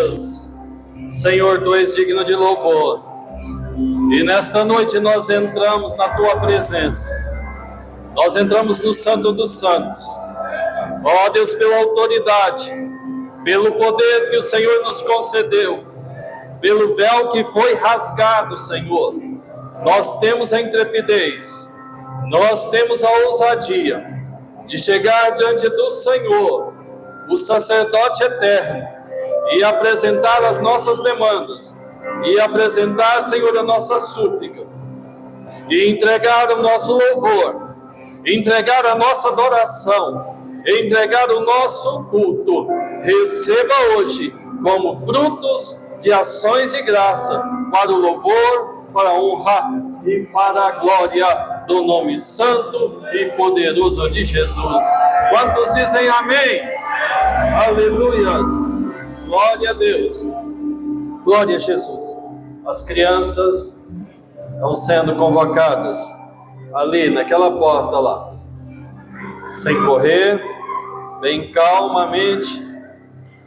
Aleluias. Senhor, Tu és digno de louvor. E nesta noite nós entramos na Tua presença. Nós entramos no Santo dos Santos. Ó Deus, pela autoridade, pelo poder que o Senhor nos concedeu, pelo véu que foi rasgado, Senhor, nós temos a intrepidez, nós temos a ousadia de chegar diante do Senhor, o sacerdote eterno, e apresentar as nossas demandas, e apresentar, Senhor, a nossa súplica, e entregar o nosso louvor, entregar a nossa adoração, entregar o nosso culto. Receba hoje como frutos de ações de graça, para o louvor, para a honra e para a glória do nome santo e poderoso de Jesus. Quantos dizem amém? Aleluias! Glória a Deus! Glória a Jesus! As crianças estão sendo convocadas ali naquela porta lá, sem correr, bem calmamente.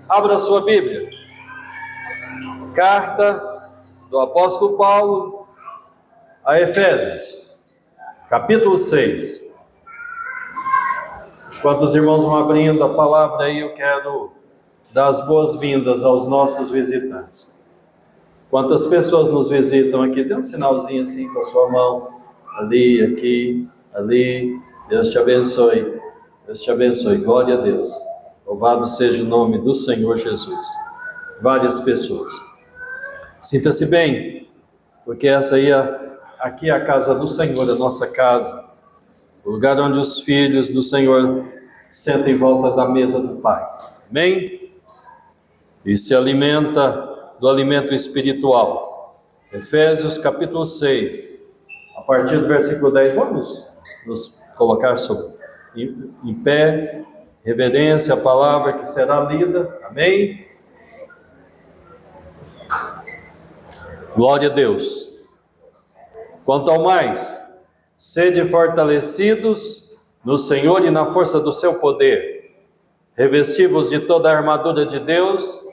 Abra sua Bíblia. Carta do apóstolo Paulo a Efésios, capítulo 6. Enquanto os irmãos vão abrindo a palavra aí, eu quero dar as boas-vindas aos nossos visitantes. Quantas pessoas nos visitam aqui, dê um sinalzinho assim com a sua mão, ali, aqui, ali. Deus te abençoe, Deus te abençoe, glória a Deus. Louvado seja o nome do Senhor Jesus. Várias pessoas. Sinta-se bem, porque essa aí aqui é a casa do Senhor, a nossa casa, o lugar onde os filhos do Senhor sentam em volta da mesa do Pai. Amém? E se alimenta do alimento espiritual. Efésios capítulo 6, a partir do versículo 10, vamos nos colocar em pé, reverência à palavra que será lida. Amém? Glória a Deus. Quanto ao mais, sede fortalecidos no Senhor e na força do seu poder. Revesti-vos de toda a armadura de Deus,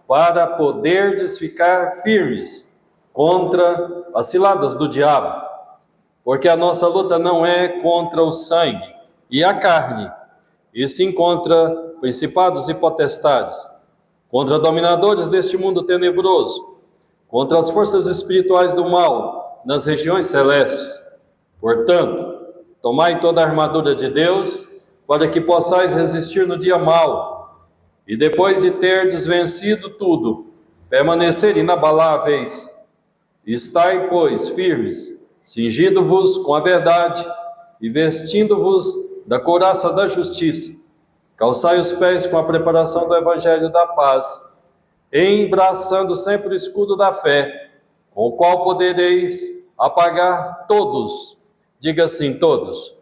para poderdes ficar firmes contra as ciladas do diabo. Porque a nossa luta não é contra o sangue e a carne, e sim contra principados e potestades, contra dominadores deste mundo tenebroso, contra as forças espirituais do mal nas regiões celestes. Portanto, tomai toda a armadura de Deus, para que possais resistir no dia mau, e depois de terdes vencido tudo, permanecer inabaláveis. Estai, pois, firmes, cingindo-vos com a verdade e vestindo-vos da couraça da justiça. Calçai os pés com a preparação do evangelho da paz, embraçando sempre o escudo da fé, com o qual podereis apagar todos, diga assim, todos,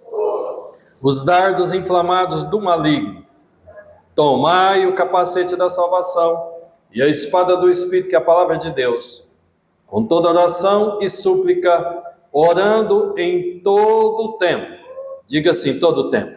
os dardos inflamados do maligno. Tomai o capacete da salvação e a espada do Espírito, que é a palavra de Deus, com toda oração e súplica, orando em todo o tempo, diga assim, todo o tempo,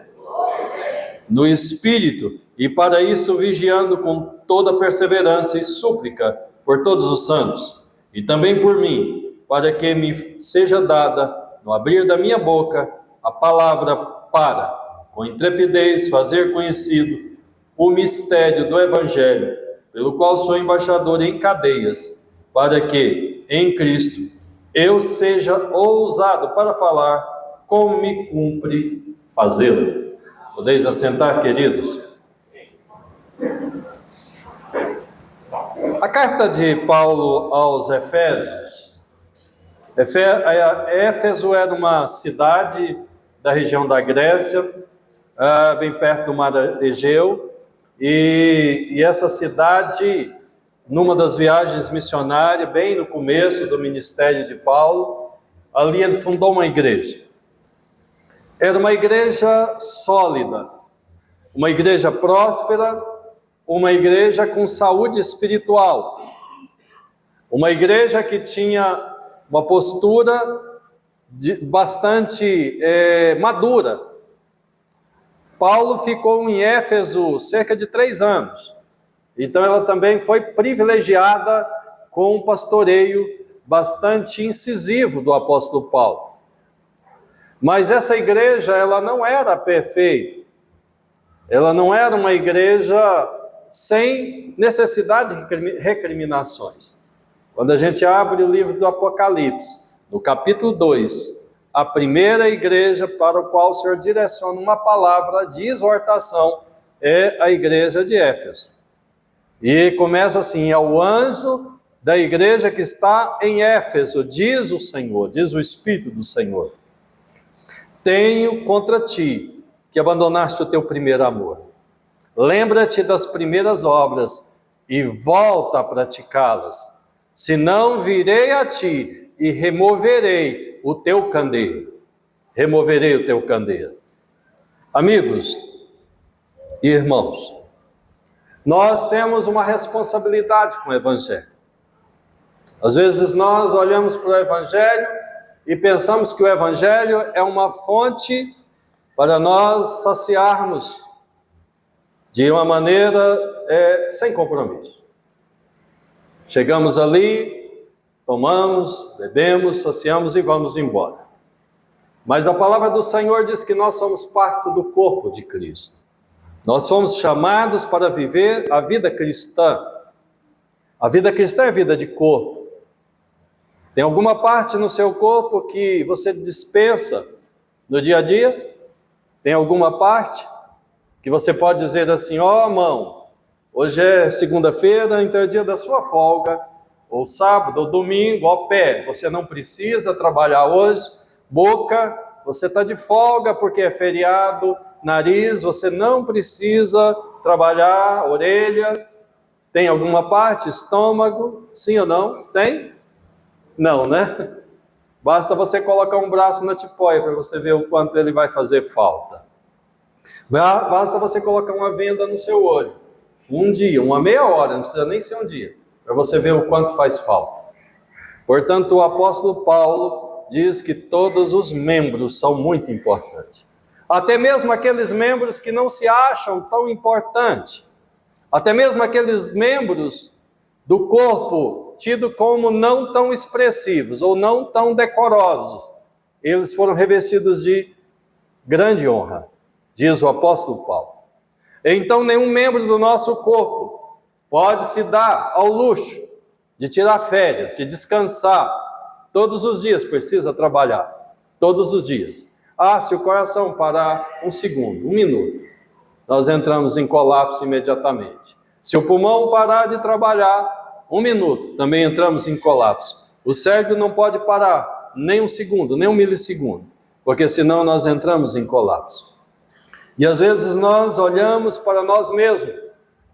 no Espírito, e para isso vigiando com toda perseverança e súplica por todos os santos, e também por mim, para que me seja dada, no abrir da minha boca, a palavra para, com intrepidez, fazer conhecido o mistério do Evangelho, pelo qual sou embaixador em cadeias, para que, em Cristo, eu seja ousado para falar como me cumpre fazê-lo. Podeis assentar, queridos? A carta de Paulo aos Efésios. Éfeso era uma cidade da região da Grécia, bem perto do mar Egeu, e essa cidade, numa das viagens missionárias, bem no começo do ministério de Paulo, ali ele fundou uma igreja. Era uma igreja sólida, uma igreja próspera, uma igreja com saúde espiritual, uma igreja que tinha uma postura bastante madura. Paulo ficou em Éfeso cerca de 3 anos. Então ela também foi privilegiada com um pastoreio bastante incisivo do apóstolo Paulo. Mas essa igreja, ela não era perfeita. Ela não era uma igreja sem necessidade de recriminações. Quando a gente abre o livro do Apocalipse, no capítulo 2, a primeira igreja para a qual o Senhor direciona uma palavra de exortação é a igreja de Éfeso. E começa assim: ao anjo da igreja que está em Éfeso, diz o Senhor, diz o Espírito do Senhor: tenho contra ti que abandonaste o teu primeiro amor. Lembra-te das primeiras obras e volta a praticá-las. Senão virei a ti e removerei o teu candeeiro. Removerei o teu candeeiro. Amigos e irmãos, nós temos uma responsabilidade com o Evangelho. Às vezes nós olhamos para o Evangelho e pensamos que o Evangelho é uma fonte para nós saciarmos de uma maneira sem compromisso. Chegamos ali, tomamos, bebemos, saciamos e vamos embora. Mas a palavra do Senhor diz que nós somos parte do corpo de Cristo. Nós fomos chamados para viver a vida cristã. A vida cristã é vida de corpo. Tem alguma parte no seu corpo que você dispensa no dia a dia? Tem alguma parte que você pode dizer assim: ó, mão, hoje é segunda-feira, então é dia da sua folga, ou sábado, ou domingo, ó, pé, você não precisa trabalhar hoje. Boca, você está de folga porque é feriado. Nariz, você não precisa trabalhar. Orelha, tem alguma parte? Estômago, sim ou não? Tem? Não, né? Basta você colocar um braço na tipóia para você ver o quanto ele vai fazer falta. Basta você colocar uma venda no seu olho. Um dia, uma meia hora, não precisa nem ser um dia, para você ver o quanto faz falta. Portanto, o apóstolo Paulo diz que todos os membros são muito importantes. Até mesmo aqueles membros que não se acham tão importantes. Até mesmo aqueles membros do corpo tido como não tão expressivos ou não tão decorosos, eles foram revestidos de grande honra, diz o apóstolo Paulo. Então nenhum membro do nosso corpo pode se dar ao luxo de tirar férias, de descansar. Todos os dias precisa trabalhar, todos os dias. Se o coração parar um segundo, um minuto, nós entramos em colapso imediatamente. Se o pulmão parar de trabalhar um minuto, também entramos em colapso. O cérebro não pode parar nem um segundo, nem um milissegundo, porque senão nós entramos em colapso. E às vezes nós olhamos para nós mesmos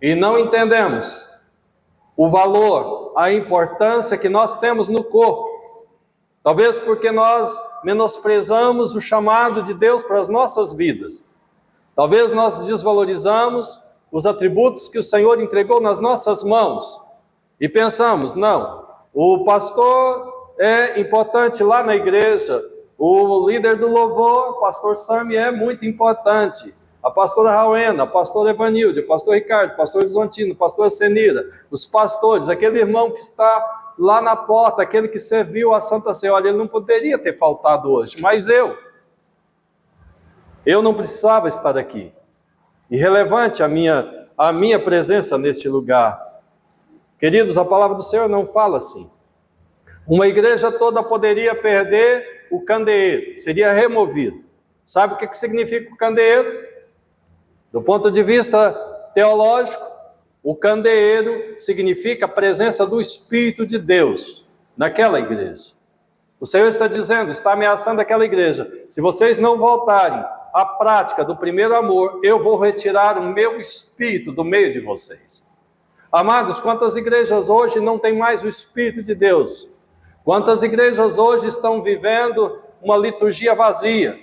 e não entendemos o valor, a importância que nós temos no corpo. Talvez porque nós menosprezamos o chamado de Deus para as nossas vidas. Talvez nós desvalorizamos os atributos que o Senhor entregou nas nossas mãos. E pensamos, não, o pastor é importante lá na igreja, o líder do louvor, o pastor Sami, é muito importante. A pastora Rauena, o pastor Evanilde, o pastor Ricardo, o pastor Isontino, o pastor Senira, os pastores, aquele irmão que está lá na porta, aquele que serviu a Santa Ceia. Olha, ele não poderia ter faltado hoje, mas eu não precisava estar aqui. Irrelevante a minha presença neste lugar. Queridos, a palavra do Senhor não fala assim. Uma igreja toda poderia perder o candeeiro, seria removido. Sabe o que significa o candeeiro? Do ponto de vista teológico, o candeeiro significa a presença do Espírito de Deus naquela igreja. O Senhor está dizendo, está ameaçando aquela igreja: se vocês não voltarem à prática do primeiro amor, eu vou retirar o meu Espírito do meio de vocês. Amados, quantas igrejas hoje não têm mais o Espírito de Deus? Quantas igrejas hoje estão vivendo uma liturgia vazia?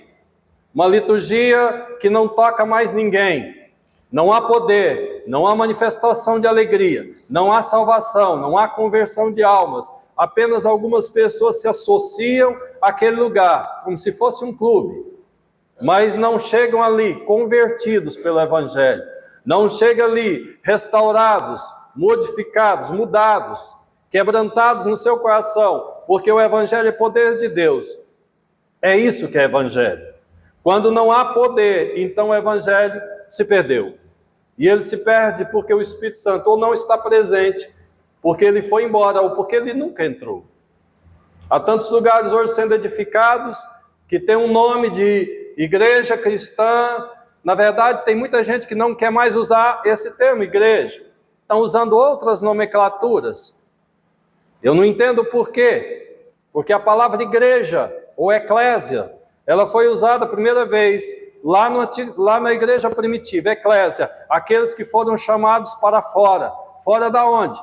Uma liturgia que não toca mais ninguém. Não há poder, não há manifestação de alegria, não há salvação, não há conversão de almas. Apenas algumas pessoas se associam àquele lugar, como se fosse um clube, mas não chegam ali convertidos pelo Evangelho. não chega ali restaurados, modificados, mudados, quebrantados no seu coração, porque o Evangelho é poder de Deus. É isso que é Evangelho. Quando não há poder, então o Evangelho se perdeu. E ele se perde porque o Espírito Santo ou não está presente, porque ele foi embora, ou porque ele nunca entrou. Há tantos lugares hoje sendo edificados, que tem um nome de igreja cristã. Na verdade, tem muita gente que não quer mais usar esse termo, igreja. Estão usando outras nomenclaturas. Eu não entendo por quê. Porque a palavra igreja, ou eclésia, ela foi usada a primeira vez lá na igreja primitiva, eclésia, aqueles que foram chamados para fora. Fora da onde?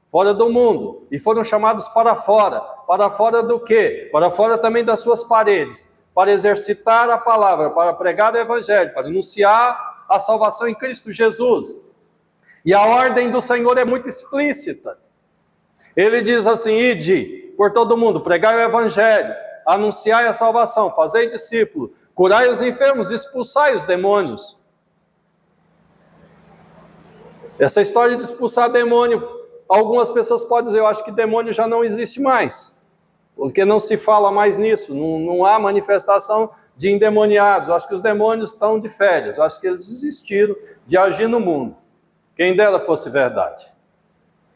Fora do mundo. E foram chamados para fora. Para fora do quê? Para fora também das suas paredes. Para exercitar a palavra, para pregar o Evangelho, para anunciar a salvação em Cristo Jesus. E a ordem do Senhor é muito explícita. Ele diz assim: ide por todo mundo, pregai o Evangelho, anunciai a salvação, fazei discípulo, curai os enfermos, expulsai os demônios. Essa história de expulsar demônio, algumas pessoas podem dizer, eu acho que demônio já não existe mais, porque não se fala mais nisso, não há manifestação de endemoniados. Eu acho que os demônios estão de férias, eu acho que eles desistiram de agir no mundo. Quem dera fosse verdade.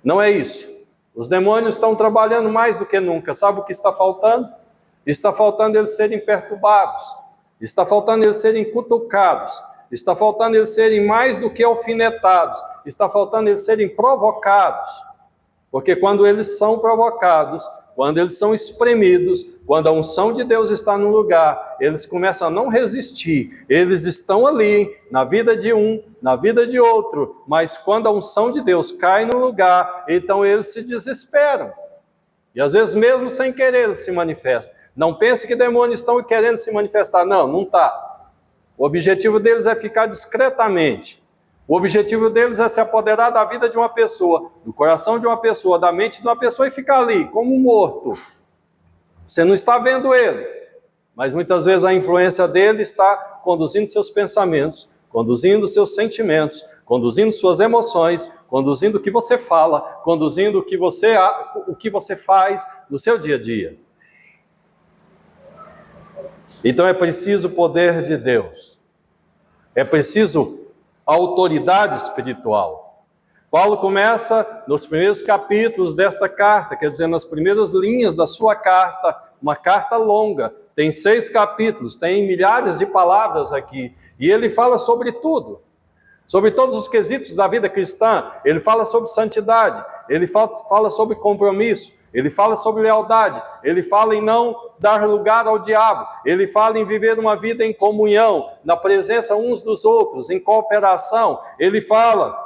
Não é isso. Os demônios estão trabalhando mais do que nunca. Sabe o que está faltando? Está faltando eles serem perturbados. Está faltando eles serem cutucados. Está faltando eles serem mais do que alfinetados. Está faltando eles serem provocados. Porque quando eles são provocados, quando eles são espremidos, quando a unção de Deus está no lugar, eles começam a não resistir. Eles estão ali, na vida de um, na vida de outro, mas quando a unção de Deus cai no lugar, então eles se desesperam. E às vezes mesmo sem querer eles se manifestam. Não pense que demônios estão querendo se manifestar. Não, não está. O objetivo deles é ficar discretamente. O objetivo deles é se apoderar da vida de uma pessoa, do coração de uma pessoa, da mente de uma pessoa e ficar ali, como um morto. Você não está vendo ele, mas muitas vezes a influência dele está conduzindo seus pensamentos, conduzindo seus sentimentos, conduzindo suas emoções, conduzindo o que você fala, conduzindo o que você faz no seu dia a dia. Então é preciso o poder de Deus. É preciso autoridade espiritual. Paulo começa nos primeiros capítulos desta carta, quer dizer, nas primeiras linhas da sua carta, uma carta longa, tem 6 capítulos, tem milhares de palavras aqui, e ele fala sobre tudo, sobre todos os quesitos da vida cristã. Ele fala sobre santidade, ele fala sobre compromisso, ele fala sobre lealdade, ele fala em não dar lugar ao diabo, ele fala em viver uma vida em comunhão, na presença uns dos outros, em cooperação, ele fala,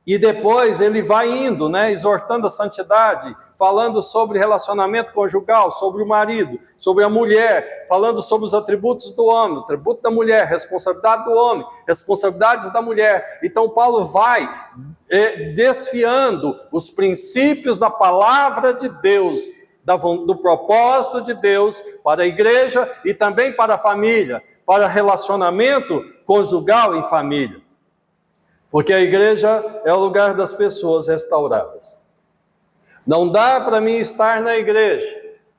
e depois ele vai indo, exortando a santidade, falando sobre relacionamento conjugal, sobre o marido, sobre a mulher, falando sobre os atributos do homem, o atributo da mulher, responsabilidade do homem, responsabilidades da mulher. Então Paulo vai desfiando os princípios da palavra de Deus, do propósito de Deus para a igreja e também para a família, para relacionamento conjugal em família. Porque a igreja é o lugar das pessoas restauradas. Não dá para mim estar na igreja,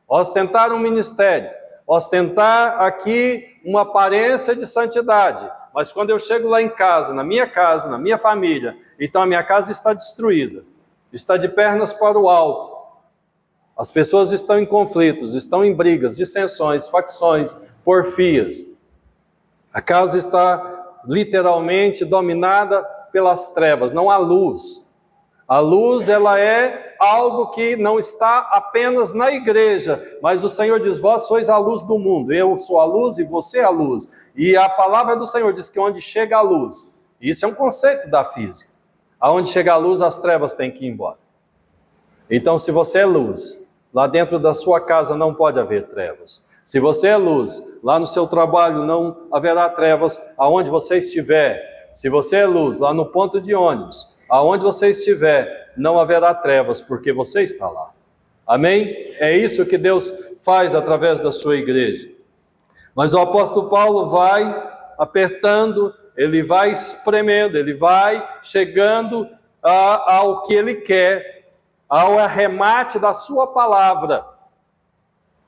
ostentar um ministério, ostentar aqui uma aparência de santidade, mas quando eu chego lá em casa, na minha família, então a minha casa está destruída, está de pernas para o alto. As pessoas estão em conflitos, estão em brigas, dissensões, facções, porfias. A casa está literalmente dominada pelas trevas, não há luz. A luz, ela é algo que não está apenas na igreja, mas o Senhor diz, vós sois a luz do mundo, eu sou a luz e você é a luz. E a palavra do Senhor diz que onde chega a luz, isso é um conceito da física, aonde chega a luz, as trevas têm que ir embora. Então, se você é luz, lá dentro da sua casa não pode haver trevas. Se você é luz, lá no seu trabalho não haverá trevas aonde você estiver. Se você é luz, lá no ponto de ônibus, aonde você estiver, não haverá trevas, porque você está lá. Amém? É isso que Deus faz através da sua igreja. Mas o apóstolo Paulo vai apertando ele vai espremendo, ele vai chegando ao que ele quer, ao arremate da sua palavra.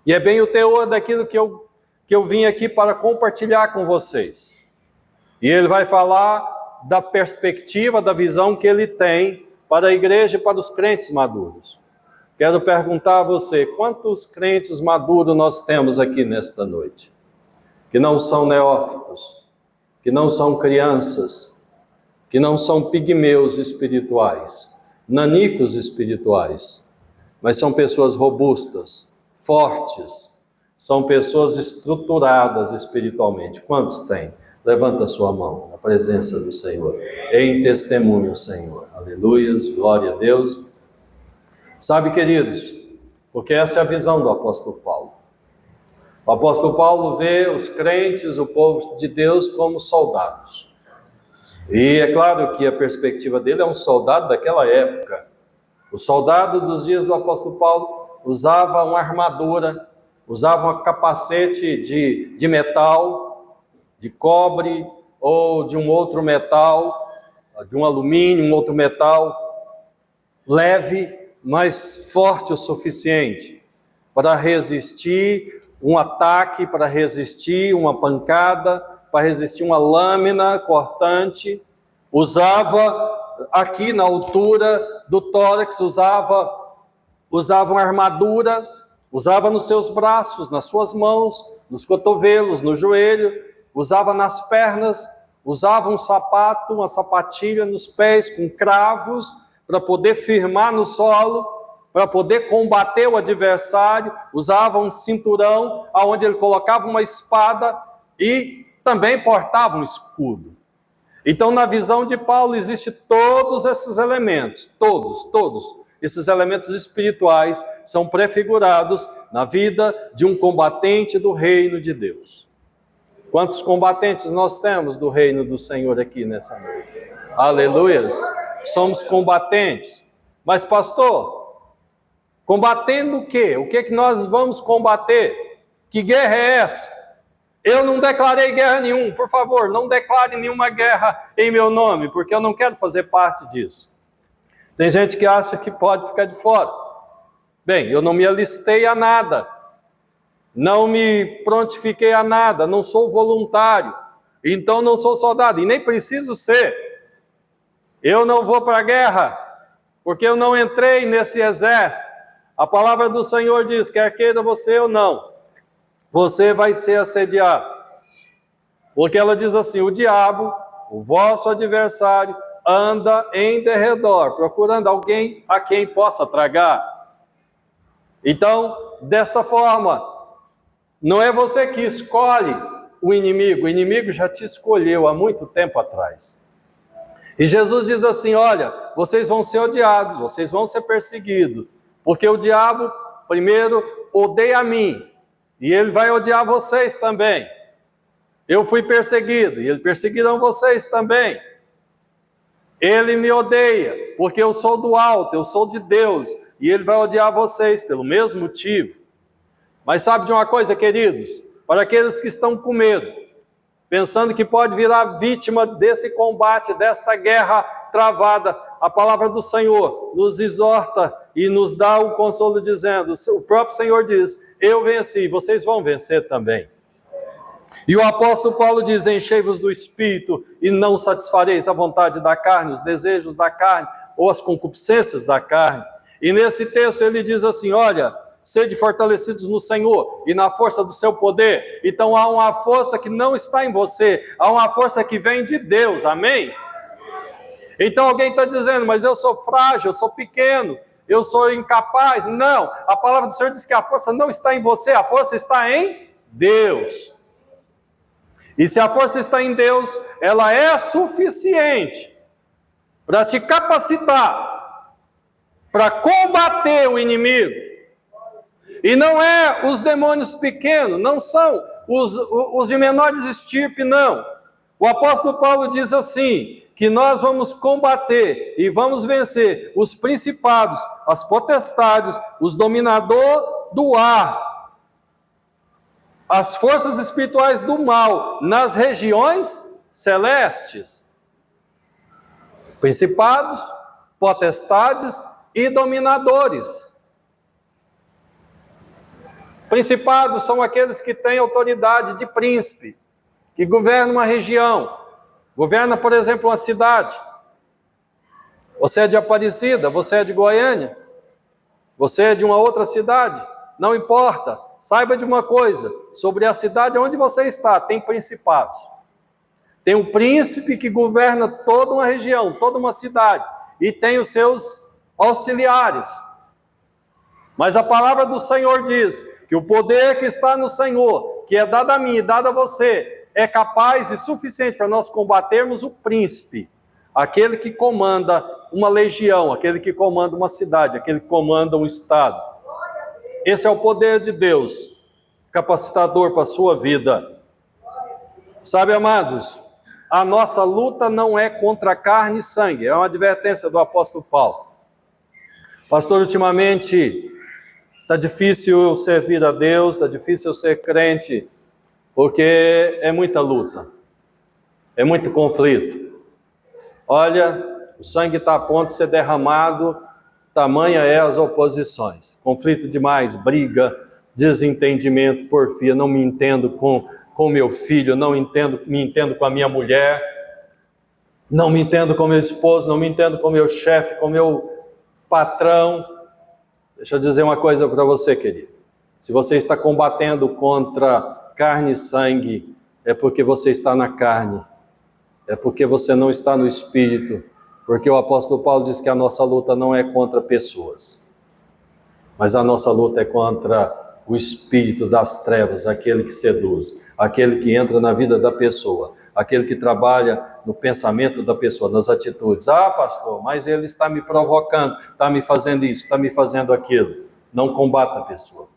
E é bem o teor daquilo que eu vim aqui para compartilhar com vocês. E ele vai falar da perspectiva, da visão que ele tem para a igreja e para os crentes maduros. Quero perguntar a você, quantos crentes maduros nós temos aqui nesta noite? Que não são neófitos, que não são crianças, que não são pigmeus espirituais, nanicos espirituais, mas são pessoas robustas, fortes, são pessoas estruturadas espiritualmente. Quantos têm? Levanta a sua mão na presença do Senhor, em testemunho, Senhor. Aleluias, glória a Deus. Sabe, queridos, porque essa é a visão do apóstolo Paulo. O apóstolo Paulo vê os crentes, o povo de Deus, como soldados. E é claro que a perspectiva dele é um soldado daquela época. O soldado dos dias do apóstolo Paulo usava uma armadura, usava um capacete de metal, de cobre ou de um outro metal, de um alumínio, um outro metal, leve, mas forte o suficiente para resistir um ataque, para resistir uma pancada, para resistir uma lâmina cortante. Usava aqui na altura do tórax, usava uma armadura, usava nos seus braços, nas suas mãos, nos cotovelos, no joelho, usava nas pernas, usava um sapato, uma sapatilha nos pés com cravos, para poder firmar no solo, para poder combater o adversário, usava um cinturão, onde ele colocava uma espada e também portava um escudo. Então, na visão de Paulo, existem todos esses elementos, todos esses elementos espirituais são prefigurados na vida de um combatente do reino de Deus. Quantos combatentes nós temos do reino do Senhor aqui nessa noite? Aleluias! Somos combatentes. Mas, pastor, combatendo o quê? O que é que nós vamos combater? Que guerra é essa? Eu não declarei guerra nenhuma. Por favor, não declare nenhuma guerra em meu nome, porque eu não quero fazer parte disso. Tem gente que acha que pode ficar de fora. Bem, eu não me alistei a nada. Não me prontifiquei a nada. Não sou voluntário. Então não sou soldado. E nem preciso ser. Eu não vou para a guerra, porque eu não entrei nesse exército. A palavra do Senhor diz, quer queira você ou não, você vai ser assediado. Porque ela diz assim, o diabo, o vosso adversário, anda em derredor, procurando alguém a quem possa tragar. Então, desta forma, não é você que escolhe o inimigo já te escolheu há muito tempo atrás. E Jesus diz assim, olha, vocês vão ser odiados, vocês vão ser perseguidos, porque o diabo, primeiro, odeia a mim, e ele vai odiar vocês também. Eu fui perseguido, e eles perseguirão vocês também. Ele me odeia, porque eu sou do alto, eu sou de Deus, e ele vai odiar vocês pelo mesmo motivo. Mas sabe de uma coisa, queridos? Para aqueles que estão com medo, pensando que pode virar vítima desse combate, desta guerra travada, a palavra do Senhor nos exorta e nos dá o consolo dizendo, o próprio Senhor diz, eu venci, vocês vão vencer também. E o apóstolo Paulo diz, enchei-vos do Espírito e não satisfareis a vontade da carne, os desejos da carne ou as concupiscências da carne. E nesse texto ele diz assim, olha, sede fortalecidos no Senhor e na força do seu poder. Então há uma força que não está em você, há uma força que vem de Deus, amém? Então alguém está dizendo, mas eu sou frágil, eu sou pequeno, eu sou incapaz. Não, a palavra do Senhor diz que a força não está em você, a força está em Deus. E se a força está em Deus, ela é suficiente para te capacitar, para combater o inimigo. E não é os demônios pequenos, não são os de menores estirpe, não. O apóstolo Paulo diz assim, que nós vamos combater e vamos vencer os principados, as potestades, os dominadores do ar, as forças espirituais do mal nas regiões celestes, principados, potestades e dominadores. Principados são aqueles que têm autoridade de príncipe, que governam uma região, governa, por exemplo, uma cidade. Você é de Aparecida, você é de Goiânia, você é de uma outra cidade, não importa. Saiba de uma coisa, sobre a cidade onde você está, tem principados. Tem um príncipe que governa toda uma região, toda uma cidade, e tem os seus auxiliares. Mas a palavra do Senhor diz que o poder que está no Senhor, que é dado a mim e dado a você, é capaz e suficiente para nós combatermos o príncipe, aquele que comanda uma legião, aquele que comanda uma cidade, aquele que comanda um estado. Esse é o poder de Deus, capacitador para a sua vida. Sabe, amados, a nossa luta não é contra carne e sangue, é uma advertência do apóstolo Paulo. Pastor, ultimamente está difícil eu servir a Deus, está difícil eu ser crente, porque é muita luta, é muito conflito. Olha, o sangue está a ponto de ser derramado, tamanha é as oposições. Conflito demais, briga, desentendimento, porfia, não me entendo com meu filho, não me entendo com a minha mulher, não me entendo com meu esposo, não me entendo com meu chefe, com meu patrão. Deixa eu dizer uma coisa para você, querido. Se você está combatendo contra carne e sangue, é porque você está na carne, é porque você não está no espírito, porque o apóstolo Paulo diz que a nossa luta não é contra pessoas, mas a nossa luta é contra o espírito das trevas, aquele que seduz, aquele que entra na vida da pessoa, aquele que trabalha no pensamento da pessoa, nas atitudes. Ah, pastor, mas ele está me provocando, está me fazendo isso, está me fazendo aquilo. Não combata a pessoa.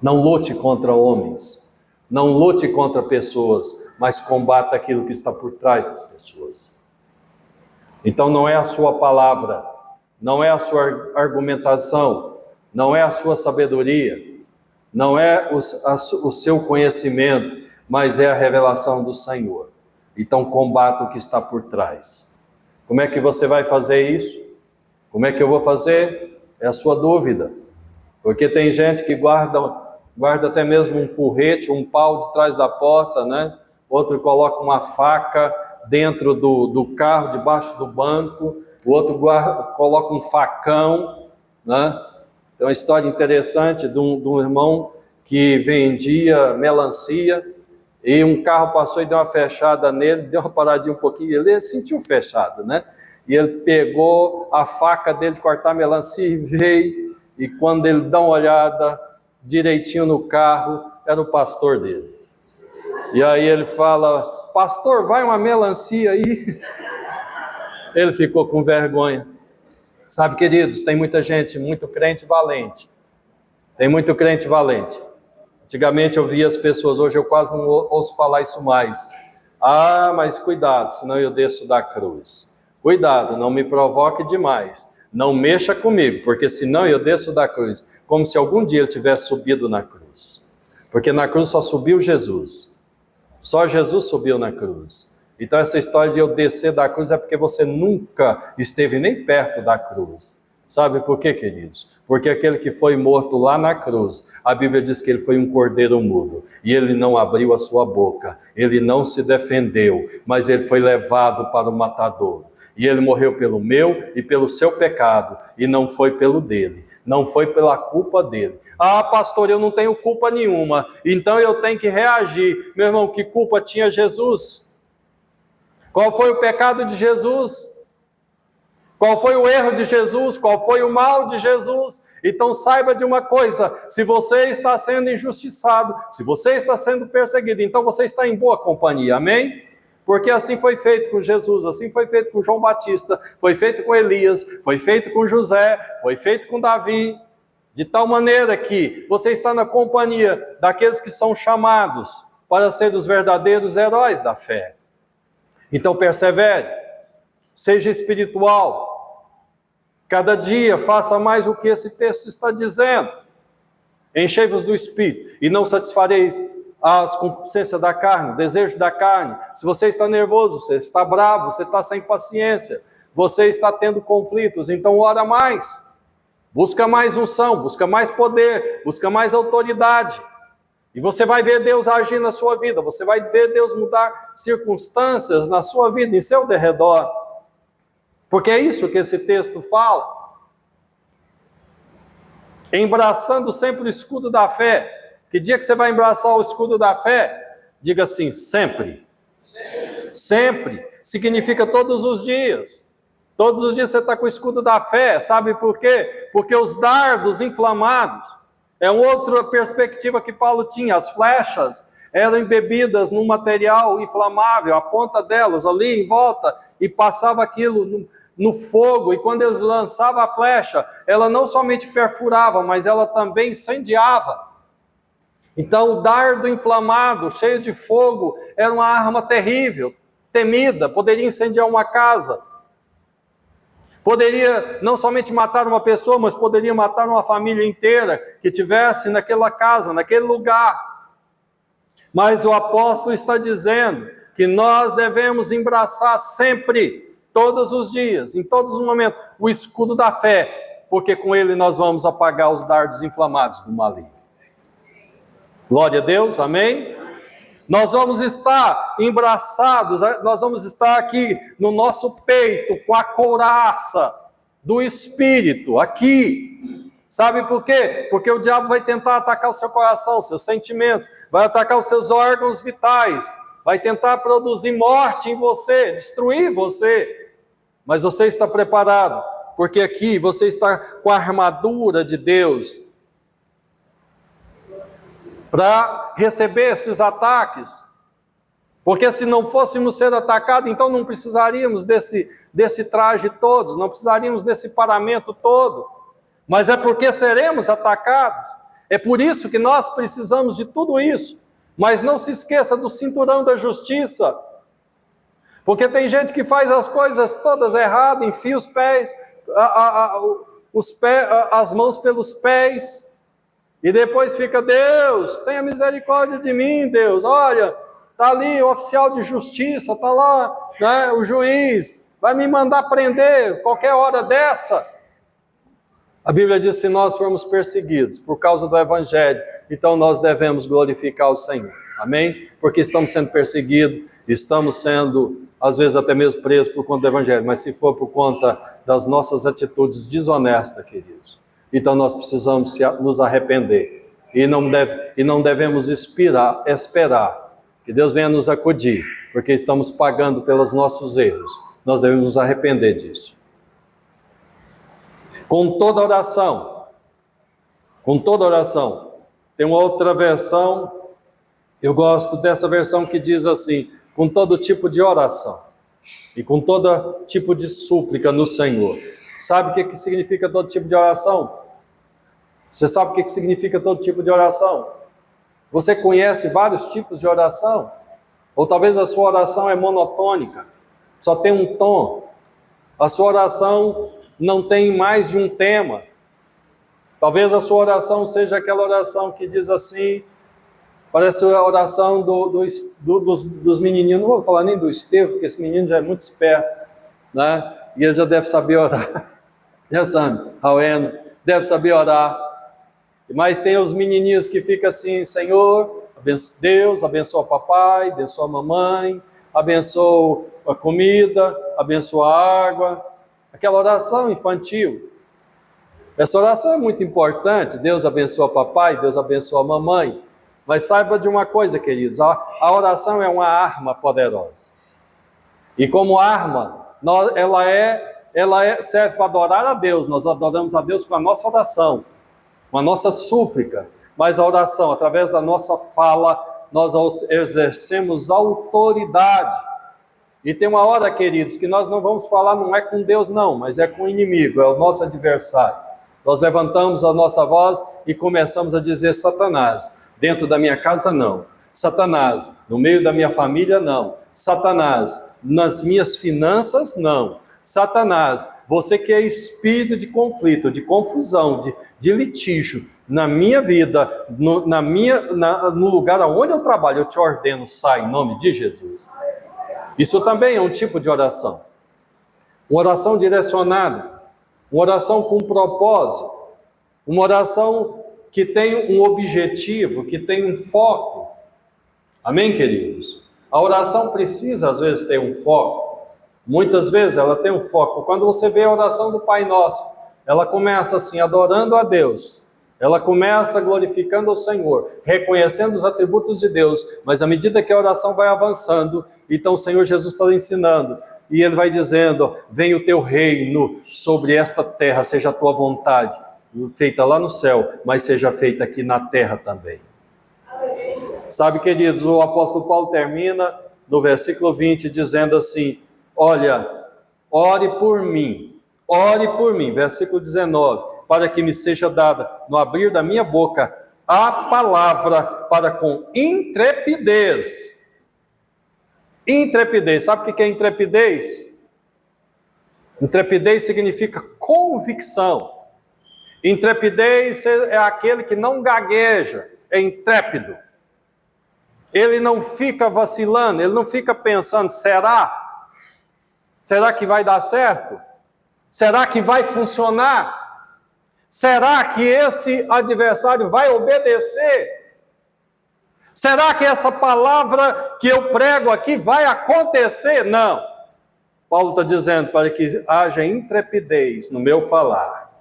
Não lute contra homens. Não lute contra pessoas, mas combata aquilo que está por trás das pessoas. Então não é a sua palavra, não é a sua argumentação, não é a sua sabedoria, não é o seu conhecimento, mas é a revelação do Senhor. Então combata o que está por trás. Como é que você vai fazer isso? Como é que eu vou fazer? É a sua dúvida. Porque tem gente que guarda até mesmo um porrete, um pau de trás da porta, né? Outro coloca uma faca dentro do carro, debaixo do banco. O outro coloca um facão, né? Tem uma história interessante de um irmão que vendia melancia e um carro passou e deu uma fechada nele, deu uma paradinha um pouquinho, ele sentiu fechado, né? E ele pegou a faca dele de cortar melancia e veio, e quando ele dá uma olhada direitinho no carro, era o pastor dele. E aí ele fala: pastor, vai uma melancia aí? Ele ficou com vergonha. Sabe, queridos, tem muita gente, muito crente valente. Tem muito crente valente. Antigamente eu via as pessoas, hoje eu quase não ouço falar isso mais. Ah, mas cuidado, senão eu desço da cruz. Cuidado, não me provoque demais. Não mexa comigo, porque senão eu desço da cruz. Como se algum dia ele tivesse subido na cruz. Porque na cruz só subiu Jesus. Só Jesus subiu na cruz. Então essa história de eu descer da cruz é porque você nunca esteve nem perto da cruz. Sabe por quê, queridos? Porque aquele que foi morto lá na cruz, a Bíblia diz que ele foi um cordeiro mudo, e ele não abriu a sua boca, ele não se defendeu, mas ele foi levado para o matador. E ele morreu pelo meu e pelo seu pecado, e não foi pelo dele, não foi pela culpa dele. Ah, pastor, eu não tenho culpa nenhuma, então eu tenho que reagir. Meu irmão, que culpa tinha Jesus? Qual foi o pecado de Jesus? Qual foi o erro de Jesus? Qual foi o mal de Jesus? Então saiba de uma coisa: se você está sendo injustiçado, se você está sendo perseguido, então você está em boa companhia, amém? Porque assim foi feito com Jesus, assim foi feito com João Batista, foi feito com Elias, foi feito com José, foi feito com Davi, de tal maneira que você está na companhia daqueles que são chamados para ser os verdadeiros heróis da fé. Então persevere, seja espiritual. Cada dia faça mais o que esse texto está dizendo. Enchei-vos do Espírito e não satisfareis as concupiscências da carne, o desejo da carne. Se você está nervoso, você está bravo, você está sem paciência, você está tendo conflitos, então ora mais. Busca mais unção, busca mais poder, busca mais autoridade. E você vai ver Deus agir na sua vida, você vai ver Deus mudar circunstâncias na sua vida, em seu derredor. Porque é isso que esse texto fala. Embraçando sempre o escudo da fé. Que dia que você vai embraçar o escudo da fé? Diga assim, sempre. Sempre. Significa todos os dias. Todos os dias você está com o escudo da fé. Sabe por quê? Porque os dardos inflamados, é uma outra perspectiva que Paulo tinha. As flechas eram embebidas num material inflamável, a ponta delas ali em volta, e passava aquilo no fogo, e quando eles lançavam a flecha, ela não somente perfurava, mas ela também incendiava. Então o dardo inflamado, cheio de fogo, era uma arma terrível, temida, poderia incendiar uma casa. Poderia não somente matar uma pessoa, mas poderia matar uma família inteira que estivesse naquela casa, naquele lugar. Mas o apóstolo está dizendo que nós devemos embraçar sempre, todos os dias, em todos os momentos, o escudo da fé, porque com ele nós vamos apagar os dardos inflamados do maligno. Glória a Deus, amém? Nós vamos estar embraçados, nós vamos estar aqui no nosso peito, com a couraça do Espírito, aqui. Sabe por quê? Porque o diabo vai tentar atacar o seu coração, seus sentimentos, vai atacar os seus órgãos vitais, vai tentar produzir morte em você, destruir você. Mas você está preparado, porque aqui você está com a armadura de Deus para receber esses ataques. Porque se não fôssemos ser atacados, então não precisaríamos desse traje todo, não precisaríamos desse paramento todo. Mas é porque seremos atacados. É por isso que nós precisamos de tudo isso. Mas não se esqueça do cinturão da justiça. Porque tem gente que faz as coisas todas erradas, enfia os pés, as mãos pelos pés, e depois fica, Deus, tenha misericórdia de mim, Deus, olha, está ali o oficial de justiça, está lá, né, o juiz, vai me mandar prender qualquer hora dessa. A Bíblia diz, se nós formos perseguidos por causa do Evangelho, então nós devemos glorificar o Senhor, amém? Porque estamos sendo perseguidos, estamos sendo, às vezes até mesmo presos por conta do Evangelho, mas se for por conta das nossas atitudes desonestas, queridos, então nós precisamos nos arrepender e não devemos esperar que Deus venha nos acudir, porque estamos pagando pelos nossos erros. Nós devemos nos arrepender disso. Com toda oração, tem uma outra versão, eu gosto dessa versão que diz assim, com todo tipo de oração e com todo tipo de súplica no Senhor. Sabe o que significa todo tipo de oração? Você sabe o que significa todo tipo de oração? Você conhece vários tipos de oração? Ou talvez a sua oração é monotônica, só tem um tom. A sua oração não tem mais de um tema. Talvez a sua oração seja aquela oração que diz assim, parece a oração dos menininhos, não vou falar nem do Estevão, porque esse menino já é muito esperto, né? E ele já deve saber orar. Já sabe, Raueno, deve saber orar. Mas tem os menininhos que ficam assim, Senhor, abençoa Deus, abençoa o papai, abençoa a mamãe, abençoa a comida, abençoa a água. Aquela oração infantil. Essa oração é muito importante, Deus abençoa o papai, Deus abençoa a mamãe. Mas saiba de uma coisa, queridos, a oração é uma arma poderosa. E como arma, ela serve para adorar a Deus, nós adoramos a Deus com a nossa oração, com a nossa súplica, mas a oração, através da nossa fala, nós exercemos autoridade. E tem uma hora, queridos, que nós não vamos falar, não é com Deus não, mas é com o inimigo, é o nosso adversário. Nós levantamos a nossa voz e começamos a dizer, Satanás, dentro da minha casa não, Satanás, no meio da minha família não, Satanás, nas minhas finanças não, Satanás, você que é espírito de conflito, de confusão, de litígio, na minha vida, no lugar onde eu trabalho, eu te ordeno, sai em nome de Jesus. Isso também é um tipo de oração. Uma oração direcionada, uma oração com propósito, uma oração que tem um objetivo, que tem um foco. Amém, queridos? A oração precisa, às vezes, ter um foco. Muitas vezes ela tem um foco. Quando você vê a oração do Pai Nosso, ela começa assim, adorando a Deus. Ela começa glorificando o Senhor, reconhecendo os atributos de Deus. Mas à medida que a oração vai avançando, então o Senhor Jesus está ensinando. E Ele vai dizendo, venha o teu reino sobre esta terra, seja a tua vontade, feita lá no céu, mas seja feita aqui na terra também. Sabe, queridos, o apóstolo Paulo termina no versículo 20 dizendo assim, olha, ore por mim, versículo 19, para que me seja dada, no abrir da minha boca, a palavra para com intrepidez. Intrepidez, sabe o que é intrepidez? Intrepidez significa convicção. Intrepidez é aquele que não gagueja, é intrépido. Ele não fica vacilando, ele não fica pensando, será? Será que vai dar certo? Será que vai funcionar? Será que esse adversário vai obedecer? Será que essa palavra que eu prego aqui vai acontecer? Não. Paulo está dizendo para que haja intrepidez no meu falar.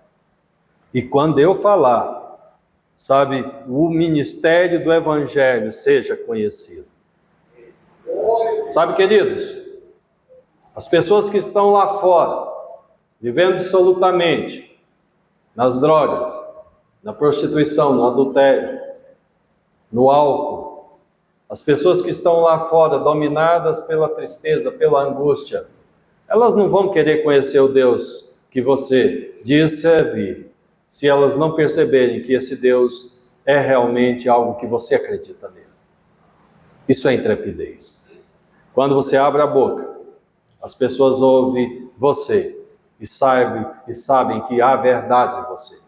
E quando eu falar, sabe, o ministério do Evangelho seja conhecido. Sabe, queridos, as pessoas que estão lá fora, vivendo dissolutamente, nas drogas, na prostituição, no adultério, no álcool, as pessoas que estão lá fora, dominadas pela tristeza, pela angústia, elas não vão querer conhecer o Deus que você diz servir, se elas não perceberem que esse Deus é realmente algo que você acredita nele. Isso é intrepidez. Quando você abre a boca, as pessoas ouvem você e sabem que há verdade em você.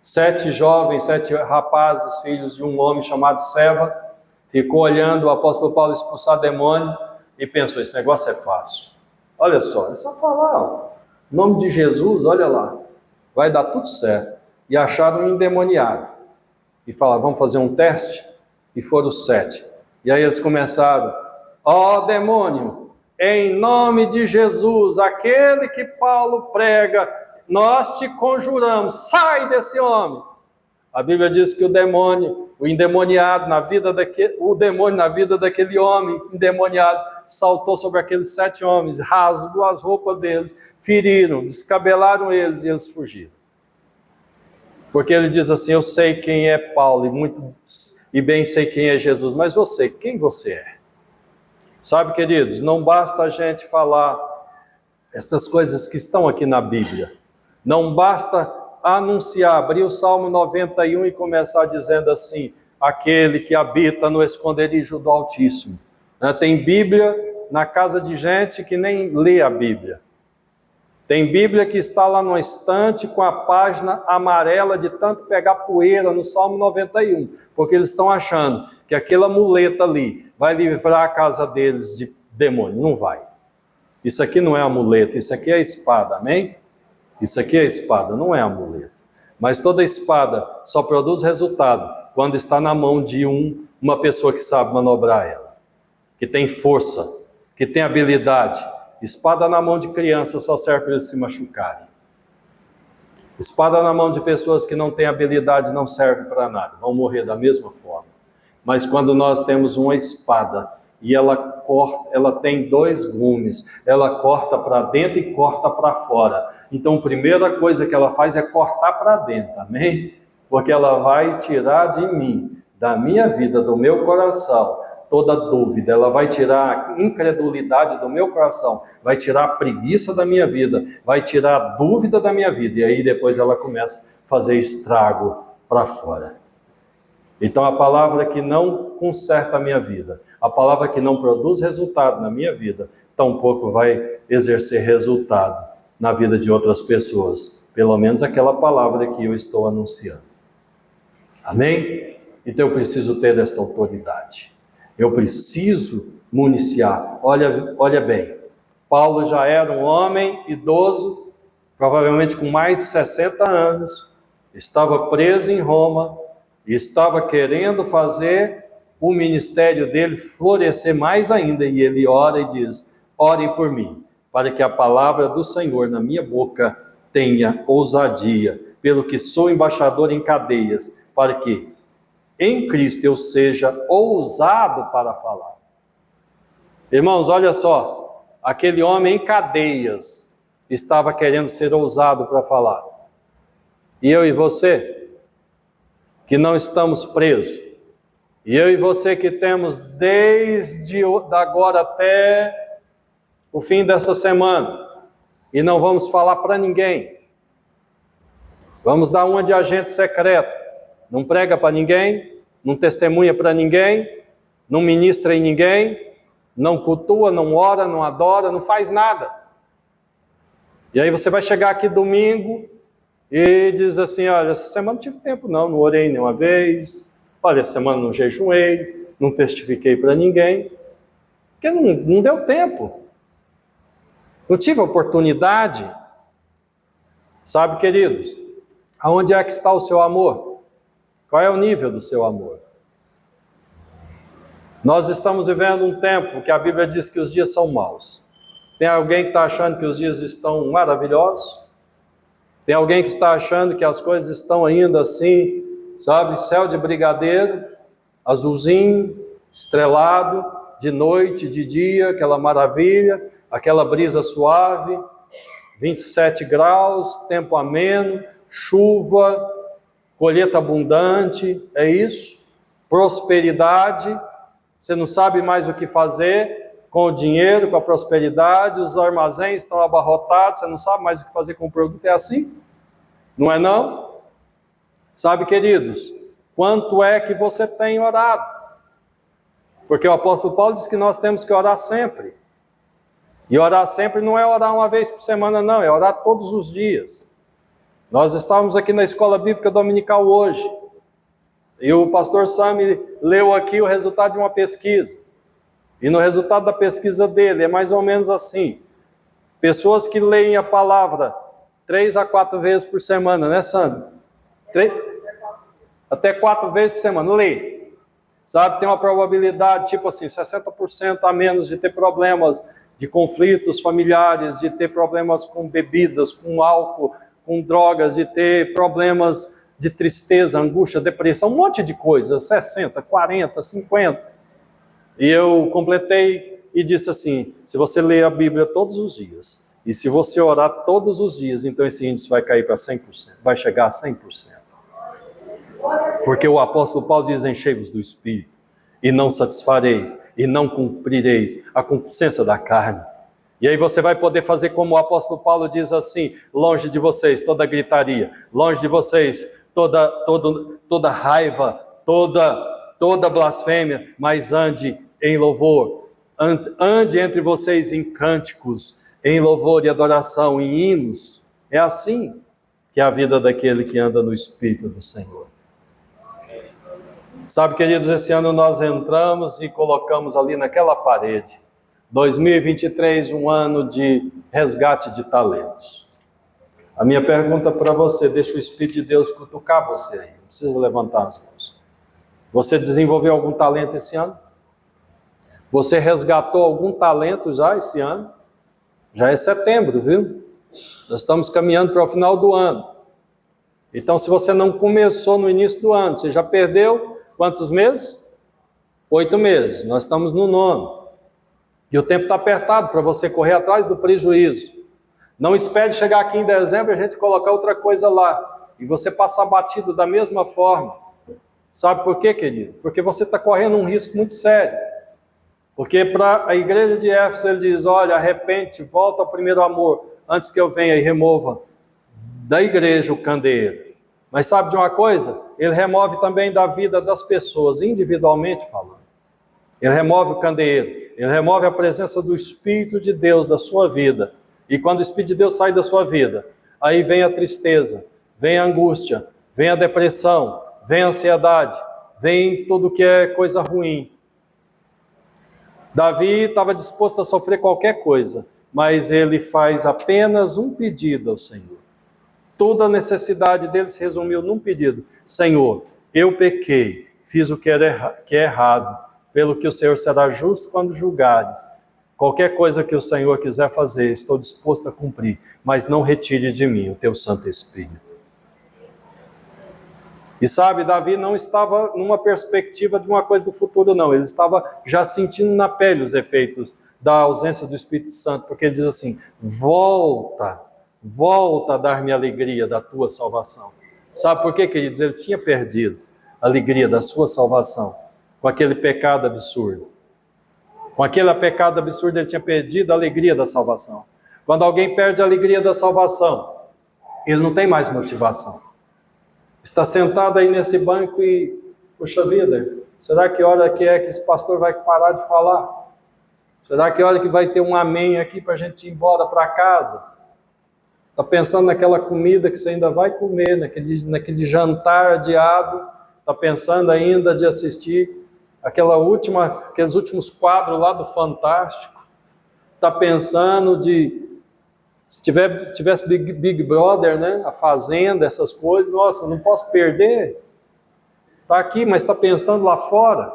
7 rapazes, filhos de um homem chamado Seva, ficou olhando o apóstolo Paulo expulsar demônio e pensou, esse negócio é fácil. Olha só, é só falar, ó, em nome de Jesus, olha lá. Vai dar tudo certo. E acharam um endemoniado. E falaram, vamos fazer um teste? E foram 7. E aí eles começaram, ó demônio, em nome de Jesus, aquele que Paulo prega, nós te conjuramos, sai desse homem. A Bíblia diz que o demônio na vida daquele homem endemoniado, saltou sobre aqueles 7 homens, rasgou as roupas deles, feriram, descabelaram eles e eles fugiram. Porque ele diz assim, eu sei quem é Paulo e bem sei quem é Jesus, mas você, quem você é? Sabe, queridos, não basta a gente falar estas coisas que estão aqui na Bíblia. Não basta anunciar, abrir o Salmo 91 e começar dizendo assim, aquele que habita no esconderijo do Altíssimo. Tem Bíblia na casa de gente que nem lê a Bíblia. Tem Bíblia que está lá no estante com a página amarela de tanto pegar poeira no Salmo 91, porque eles estão achando que aquela muleta ali vai livrar a casa deles de demônio. Não vai. Isso aqui não é a muleta, isso aqui é a espada, amém? Isso aqui é a espada, não é a muleta. Mas toda espada só produz resultado quando está na mão de uma pessoa que sabe manobrar ela, que tem força, que tem habilidade. Espada na mão de criança só serve para eles se machucarem. Espada na mão de pessoas que não têm habilidade não serve para nada, vão morrer da mesma forma. Mas quando nós temos uma espada e ela tem 2 gumes, ela corta para dentro e corta para fora. Então a primeira coisa que ela faz é cortar para dentro, amém? Porque ela vai tirar de mim, da minha vida, do meu coração, toda dúvida, ela vai tirar a incredulidade do meu coração, vai tirar a preguiça da minha vida, vai tirar a dúvida da minha vida, e aí depois ela começa a fazer estrago para fora. Então a palavra que não conserta a minha vida, a palavra que não produz resultado na minha vida, tampouco vai exercer resultado na vida de outras pessoas. Pelo menos aquela palavra que eu estou anunciando. Amém? Então eu preciso ter essa autoridade. Eu preciso municiar. Olha bem, Paulo já era um homem idoso, provavelmente com mais de 60 anos, estava preso em Roma, e estava querendo fazer o ministério dele florescer mais ainda, e ele ora e diz: orem por mim, para que a palavra do Senhor na minha boca tenha ousadia, pelo que sou embaixador em cadeias, para que em Cristo eu seja ousado para falar. Irmãos, olha só, aquele homem em cadeias estava querendo ser ousado para falar. E eu e você, que não estamos presos, e eu e você que temos desde agora até o fim dessa semana, e não vamos falar para ninguém, vamos dar uma de agente secreto, não prega para ninguém, não testemunha para ninguém, não ministra em ninguém, não cultua, não ora, não adora, não faz nada. E aí você vai chegar aqui domingo e diz assim: olha, essa semana não tive tempo não orei nenhuma vez, olha, essa semana não jejuei, não testifiquei para ninguém, porque não deu tempo, não tive oportunidade. Sabe, queridos, aonde é que está o seu amor? Qual é o nível do seu amor? Nós estamos vivendo um tempo que a Bíblia diz que os dias são maus. Tem alguém que está achando que os dias estão maravilhosos? Tem alguém que está achando que as coisas estão ainda assim, sabe, céu de brigadeiro, azulzinho, estrelado, de noite, de dia, aquela maravilha, aquela brisa suave, 27 graus, tempo ameno, chuva, colheita abundante, é isso? Prosperidade, você não sabe mais o que fazer com o dinheiro, com a prosperidade, os armazéns estão abarrotados, você não sabe mais o que fazer com o produto, é assim? Não é não? Sabe, queridos, quanto é que você tem orado? Porque o apóstolo Paulo diz que nós temos que orar sempre. E orar sempre não é orar uma vez por semana, não, é orar todos os dias. Nós estávamos aqui na Escola Bíblica Dominical hoje, e o pastor Sami leu aqui o resultado de uma pesquisa. E no resultado da pesquisa dele é mais ou menos assim: pessoas que leem a palavra 3 a 4 vezes por semana, né, Sami? Até 4 vezes por semana, lê. Sabe, tem uma probabilidade, tipo assim, 60% a menos de ter problemas de conflitos familiares, de ter problemas com bebidas, com álcool, com drogas, de ter problemas de tristeza, angústia, depressão, um monte de coisas, 60, 40, 50. E eu completei e disse assim: se você ler a Bíblia todos os dias, e se você orar todos os dias, então esse índice vai cair para 100%, vai chegar a 100%. Porque o apóstolo Paulo diz: enchei-vos do Espírito, e não satisfareis, e não cumprireis a concupiscência da carne. E aí você vai poder fazer como o apóstolo Paulo diz assim: longe de vocês toda gritaria, longe de vocês toda raiva, toda blasfêmia, mas ande em louvor, ande entre vocês em cânticos, em louvor e adoração, em hinos. É assim que é a vida daquele que anda no Espírito do Senhor. Sabe, queridos, esse ano nós entramos e colocamos ali naquela parede: 2023, um ano de resgate de talentos. A minha pergunta para você, deixa o Espírito de Deus cutucar você aí, não precisa levantar as mãos. Você desenvolveu algum talento esse ano? Você resgatou algum talento já esse ano? Já é setembro, viu? Nós estamos caminhando para o final do ano. Então, se você não começou no início do ano, você já perdeu quantos meses? 8 meses, nós estamos no 9º. E o tempo está apertado para você correr atrás do prejuízo. Não espere chegar aqui em dezembro e a gente colocar outra coisa lá, e você passar batido da mesma forma. Sabe por quê, querido? Porque você está correndo um risco muito sério. Porque para a igreja de Éfeso ele diz: olha, arrepende, volta ao primeiro amor, antes que eu venha e remova da igreja o candeeiro. Mas sabe de uma coisa? Ele remove também da vida das pessoas, individualmente falando. Ele remove o candeeiro, ele remove a presença do Espírito de Deus da sua vida. E quando o Espírito de Deus sai da sua vida, aí vem a tristeza, vem a angústia, vem a depressão, vem a ansiedade, vem tudo que é coisa ruim. Davi estava disposto a sofrer qualquer coisa, mas ele faz apenas um pedido ao Senhor. Toda a necessidade dele se resumiu num pedido: Senhor, eu pequei, fiz o que é errado, pelo que o Senhor será justo quando julgares. Qualquer coisa que o Senhor quiser fazer, estou disposto a cumprir, mas não retire de mim o teu Santo Espírito. E sabe, Davi não estava numa perspectiva de uma coisa do futuro, não. Ele estava já sentindo na pele os efeitos da ausência do Espírito Santo, porque ele diz assim: volta a dar-me a alegria da tua salvação. Sabe por quê, queridos? Ele tinha perdido a alegria da sua salvação com aquele pecado absurdo. Com aquele pecado absurdo, ele tinha perdido a alegria da salvação. Quando alguém perde a alegria da salvação, ele não tem mais motivação. Está sentado aí nesse banco e, puxa vida, será que hora que é que esse pastor vai parar de falar? Será que hora que vai ter um amém aqui para a gente ir embora para casa? Está pensando naquela comida que você ainda vai comer, naquele jantar adiado, está pensando ainda de assistir aqueles últimos quadros lá do Fantástico, está pensando se tivesse Big Brother, né, a Fazenda, essas coisas, nossa, não posso perder, está aqui, mas está pensando lá fora.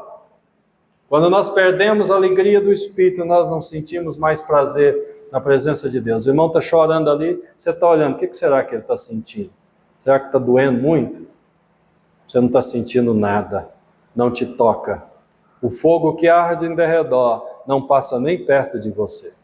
Quando nós perdemos a alegria do Espírito, nós não sentimos mais prazer na presença de Deus. O irmão está chorando ali, você está olhando, o que será que ele está sentindo? Será que está doendo muito? Você não está sentindo nada, não te toca. O fogo que arde em derredor não passa nem perto de você.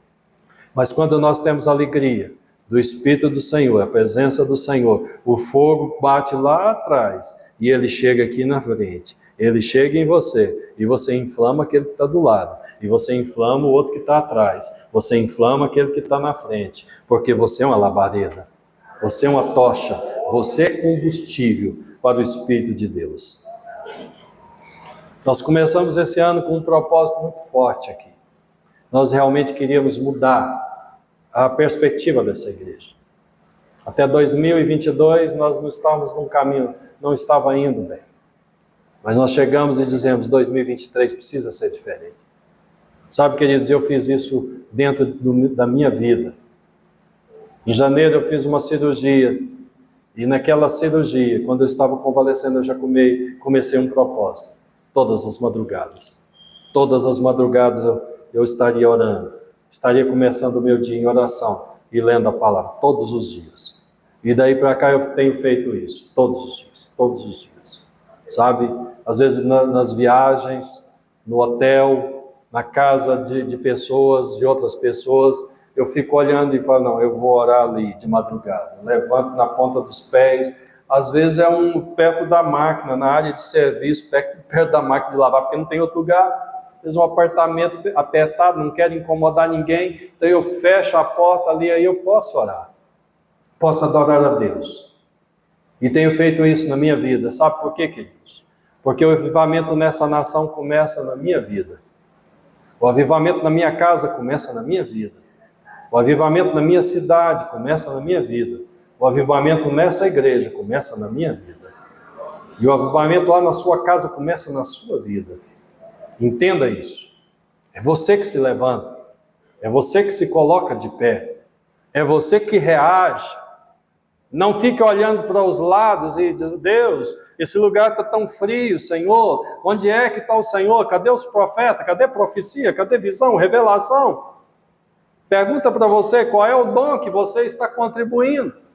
Mas quando nós temos a alegria do Espírito do Senhor, a presença do Senhor, o fogo bate lá atrás e ele chega aqui na frente. Ele chega em você e você inflama aquele que está do lado. E você inflama o outro que está atrás. Você inflama aquele que está na frente. Porque você é uma labareda. Você é uma tocha. Você é combustível para o Espírito de Deus. Nós começamos esse ano com um propósito muito forte aqui. Nós realmente queríamos mudar a perspectiva dessa igreja. Até 2022 nós não estávamos num caminho, não estava indo bem. Mas nós chegamos e dizemos: 2023 precisa ser diferente. Sabe, queridos, eu fiz isso dentro da minha vida. Em janeiro eu fiz uma cirurgia. E naquela cirurgia, quando eu estava convalescendo, eu já comecei um propósito. Todas as madrugadas eu estaria orando, estaria começando o meu dia em oração e lendo a palavra todos os dias. E daí para cá eu tenho feito isso, todos os dias, sabe? Às vezes nas viagens, no hotel, na casa de pessoas, de outras pessoas, eu fico olhando e falo: não, eu vou orar ali de madrugada, levanto na ponta dos pés. Às vezes é perto da máquina, na área de serviço, perto da máquina de lavar, porque não tem outro lugar. Às vezes um apartamento apertado, não quero incomodar ninguém, então eu fecho a porta ali, aí eu posso orar, posso adorar a Deus. E tenho feito isso na minha vida. Sabe por quê, queridos? Porque o avivamento nessa nação começa na minha vida. O avivamento na minha casa começa na minha vida. O avivamento na minha cidade começa na minha vida. O avivamento nessa igreja começa na minha vida. E o avivamento lá na sua casa começa na sua vida. Entenda isso. É você que se levanta. É você que se coloca de pé. É você que reage. Não fique olhando para os lados e diz: Deus, esse lugar está tão frio, Senhor. Onde é que está o Senhor? Cadê os profetas? Cadê profecia? Cadê visão, revelação? Pergunta para você qual é o dom que você está contribuindo.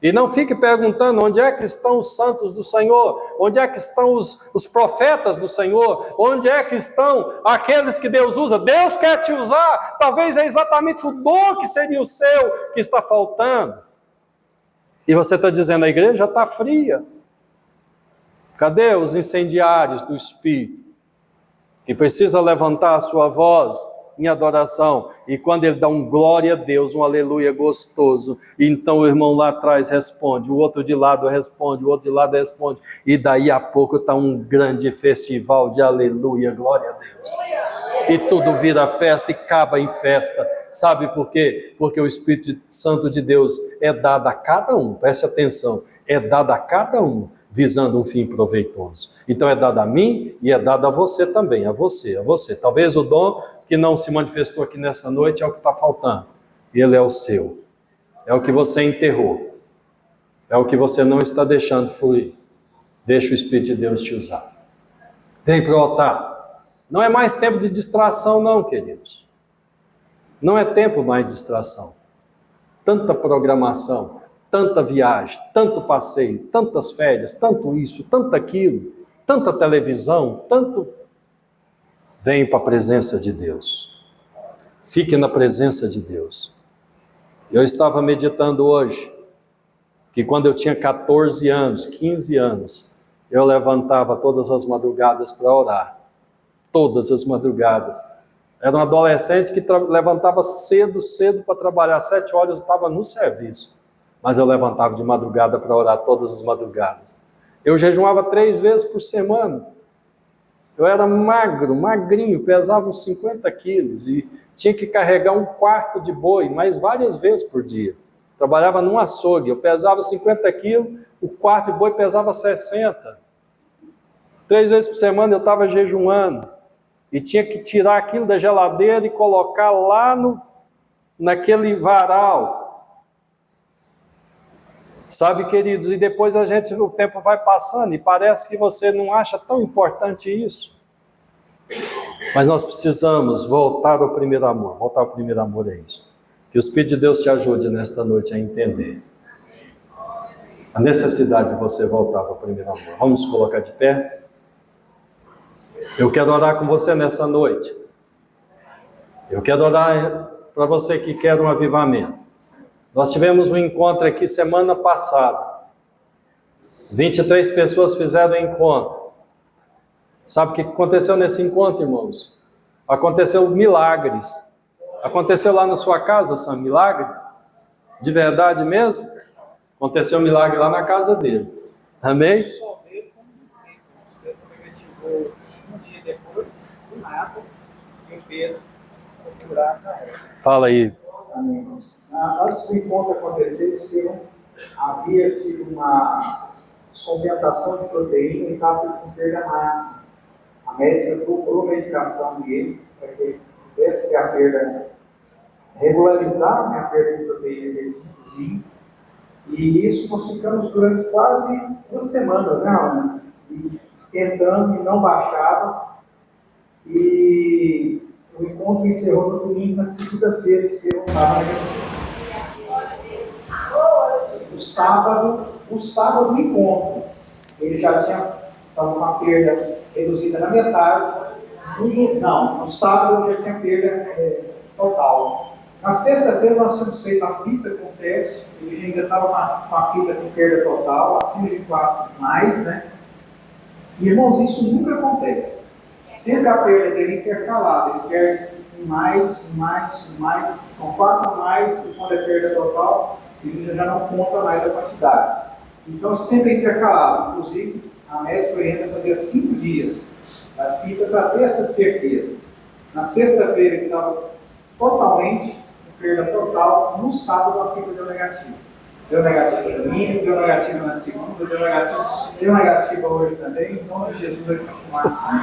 E não fique perguntando onde é que estão os santos do Senhor, onde é que estão os profetas do Senhor, onde é que estão aqueles que Deus usa. Deus quer te usar, talvez é exatamente o dom que seria o seu que está faltando. E você está dizendo: a igreja está fria. Cadê os incendiários do Espírito? Que precisa levantar a sua voz em adoração, e quando ele dá um glória a Deus, um aleluia gostoso, e então o irmão lá atrás responde, o outro de lado responde, o outro de lado responde, e daí a pouco está um grande festival de aleluia, glória a Deus, e tudo vira festa e acaba em festa, Sabe por quê? Porque o Espírito Santo de Deus é dado a cada um, preste atenção, é dado a cada um, visando um fim proveitoso. Então é dado a mim e é dado a você também, a você, a você. Talvez o dom que não se manifestou aqui nessa noite é o que está faltando. Ele é o seu, é o que você enterrou, é o que você não está deixando fluir. Deixa o Espírito de Deus te usar. Vem para o altar. Não é mais tempo de distração não, queridos. Não é tempo mais de distração. Tanta programação, tanta viagem, tanto passeio, tantas férias, tanto isso, tanto aquilo, tanta televisão, tanto... Vem para a presença de Deus. Fique na presença de Deus. Eu estava meditando hoje, que quando eu tinha 14 anos, 15 anos, eu levantava todas as madrugadas para orar. Todas as madrugadas. Era um adolescente que levantava cedo para trabalhar. 7 horas eu estava no serviço. Mas eu levantava de madrugada para orar todas as madrugadas. Eu jejuava 3 vezes por semana. Eu era magro, magrinho, pesava uns 50 quilos e tinha que carregar um quarto de boi, mas várias vezes por dia. Trabalhava num açougue, eu pesava 50 quilos, o quarto de boi pesava 60. 3 vezes por semana eu estava jejuando e tinha que tirar aquilo da geladeira e colocar lá naquele varal. Sabe, queridos, e depois o tempo vai passando e parece que você não acha tão importante isso. Mas nós precisamos voltar ao primeiro amor. Voltar ao primeiro amor é isso. Que o Espírito de Deus te ajude nesta noite a entender a necessidade de você voltar ao primeiro amor. Vamos nos colocar de pé? Eu quero orar com você nessa noite. Eu quero orar para você que quer um avivamento. Nós tivemos um encontro aqui semana passada. 23 pessoas fizeram o encontro. Sabe o que aconteceu nesse encontro, irmãos? Aconteceu milagres. Aconteceu lá na sua casa, Sam, milagre? De verdade mesmo? Aconteceu um milagre lá na casa dele. Amém? Você negativou um dia depois, do nada, e o Pedro procurar na época. Fala aí. Antes do encontro acontecer, o Estevão havia tido uma descompensação de proteína e estava com perda máxima. A médica procurou medicação dele para que ele pudesse ter a perda, regularizar a perda de proteína que ele tinha. E isso nós ficamos durante quase 2 semanas, né, Ana? E tentando e não baixava. E o encontro encerrou no domingo, na segunda-feira, o sábado do encontro, ele já tinha uma perda reduzida na metade. No sábado já tinha perda total. Na sexta-feira nós tínhamos feito a fita com o teste, ele ainda estava com a fita com perda total, acima de 4 mais, né? E irmãos, isso nunca acontece. Sempre a perda dele é intercalada, ele perde um mais, são 4 mais, e quando é perda total, ele já não conta mais a quantidade. Então sempre é intercalado, inclusive a médica orienta a fazer 5 dias da fita para ter essa certeza. Na sexta-feira ele estava totalmente com perda total, no sábado a fita deu negativa. Deu negativa no domingo, deu negativa na segunda, deu negativa hoje também. Em nome de Jesus vai continuar assim.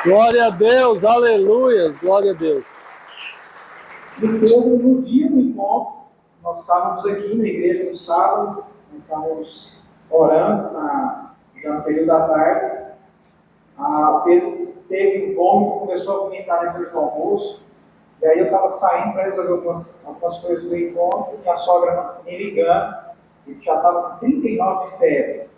Glória a Deus, aleluias, glória a Deus. E no dia do encontro, nós estávamos aqui na igreja no sábado, nós estávamos orando já no período da tarde. Pedro teve um vômito, começou a vomitar depois do almoço. E aí eu estava saindo para resolver algumas coisas do encontro, minha sogra me ligando, que já estava com 39 de febre.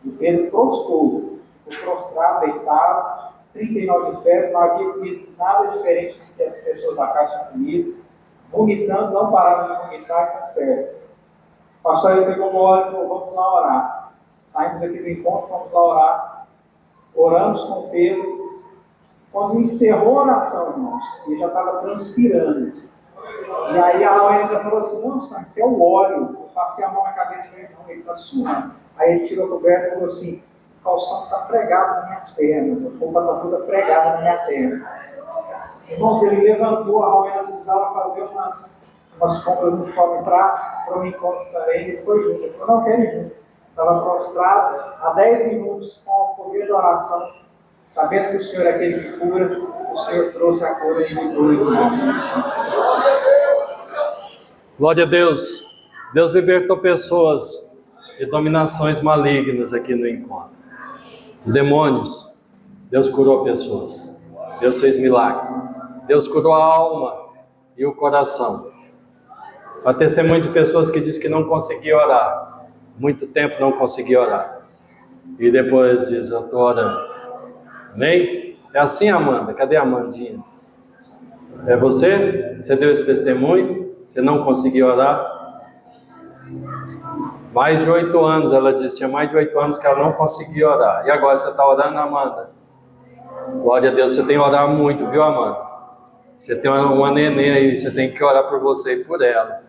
E o Pedro prostrou, ficou prostrado, deitado, 39 de febre, não havia comido nada diferente do que as pessoas da casa tinham comido, vomitando, não parava de vomitar com febre. O pastor aí pegou uma hora e falou, vamos lá orar. Saímos aqui do encontro, fomos lá orar, oramos com o Pedro. Quando encerrou a oração, irmãos, ele já estava transpirando. E aí a Laura falou assim, não, Sam, isso é o óleo. Eu passei a mão na cabeça e falei, não, ele está suando. Aí ele tirou o coberto e falou assim, calção está pregado nas minhas pernas, a roupa está toda pregada na minha perna. Irmãos, ele levantou, a Rowena precisava fazer umas compras no shopping para um encontro também, ele foi junto, ele falou, não, quero ir junto. Estava prostrado, há 10 minutos, com o poder da oração, sabendo que o Senhor é aquele que cura, o Senhor trouxe a cura e livrou ele do nome de Jesus. Glória a Deus. Deus libertou pessoas de dominações malignas aqui no encontro. Os demônios, Deus curou pessoas. Deus fez milagre. Deus curou a alma e o coração. Há testemunho de pessoas que diz que não conseguia orar. Muito tempo não conseguia orar. E depois diz, eu estou orando. Amém? É assim, Amanda. Cadê a Amandinha? É você? Você deu esse testemunho? Você não conseguiu orar? Mais de 8 anos, ela disse, tinha mais de 8 anos que ela não conseguia orar. E agora você está orando, Amanda? Glória a Deus, você tem que orar muito, viu, Amanda? Você tem uma neném aí, você tem que orar por você e por ela.